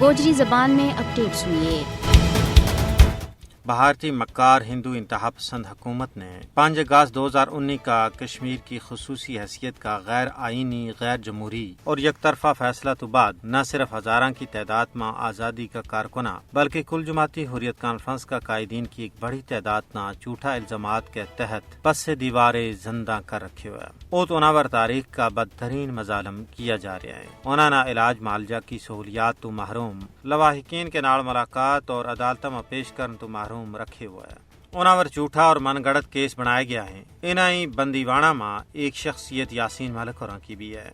گوجری زبان میں اپڈیٹ سنیے۔ بھارتی مکار ہندو انتہا پسند حکومت نے 5 اگست 2019 کا کشمیر کی خصوصی حیثیت کا غیر آئینی، غیر جمہوری اور یک طرفہ فیصلہ تو بعد نہ صرف ہزاراں کی تعداد میں آزادی کا کارکنہ بلکہ کل جماعتی حریت کانفرنس کا قائدین کی ایک بڑی تعداد نہ جھوٹا الزامات کے تحت پس سے دیواریں زندہ کر رکھے ہوئے اوت اناور تاریخ کا بدترین مظالم کیا جا رہا ہے۔ انہوں نے علاج معالجہ کی سہولیات تو محروم، لواحقین کے نال ملاقات اور عدالتوں میں پیش کرن تو محروم رکھے ہوئے ہے۔ اناور جھوٹا اور من گڑت کیس بنایا گیا ہے۔ انہیں بندیوانہ میں ایک شخصیت یاسین ملک اور کی بھی ہے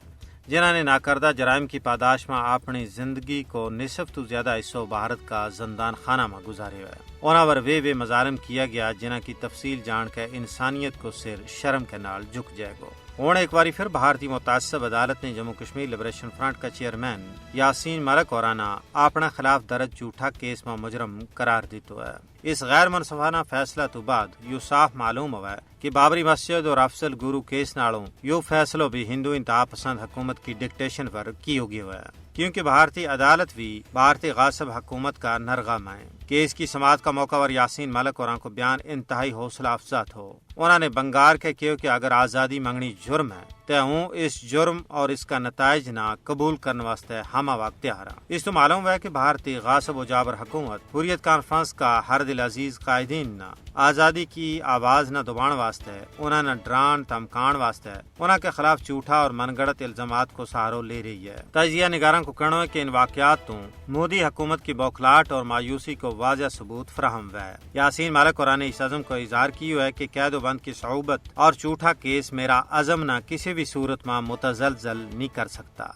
جنہوں نے ناکردہ جرائم کی پاداش میں اپنی زندگی کو نصف تو زیادہ حصوں بھارت کا زندان خانہ میں گزارے ہوئے ہے۔ اناور وہ مظالم کیا گیا جنہ کی تفصیل جان کے انسانیت کو سر شرم کے نال جھک جائے گا۔ ہوں ایک باری پھر بھارتی متعصب عدالت نے جموں کشمیر لبریشن فرنٹ کا چیئرمین یاسین ملک اورانا اپنے خلاف درج جھوٹا کیس میں مجرم قرار دیتا ہے۔ اس غیر منصفانہ فیصلہ تو بعد یو صاف معلوم ہوا ہے کہ بابری مسجد اور افضل گرو کیس نالوں یو فیصلوں بھی ہندو انتہا پسند حکومت کی ڈکٹیشن پر کی ہوگی ہوا ہے، کیونکہ بھارتی عدالت بھی بھارتی غاصب حکومت کا نرغم ہے۔ کیس کی سماعت کا موقع پر یاسین ملک اور کو بیان انتہائی حوصلہ افزا تھو۔ انہوں نے بنگار کے کہو کہ اگر آزادی منگنی جرم ہے تو ہوں اس جرم اور اس کا نتائج نہ قبول کرنے واسطے ہم وقت تیار ہیں۔ اس تو معلوم ہے کہ بھارتی غاصب و جابر حکومت حریت کانفرنس کا ہر دل عزیز قائدین نہ آزادی کی آواز نہ دبان واسطے، انہوں نے ڈران تمکان واسطے انہوں کے خلاف جھوٹا اور من گڑت الزامات کو سہارو لے رہی ہے۔ تجزیہ نگاروں کو کہنا ہے کہ ان واقعات تو مودی حکومت کی بوکھلاہٹ اور مایوسی کو واضح ثبوت فراہم ہوا ہے۔ یاسین ملک اور نے اس عزم کو اظہار کی ہے کہ قید و بند کی صعوبت اور جھوٹا کیس میرا عزم نہ کسی بھی صورت میں متزلزل نہیں کر سکتا۔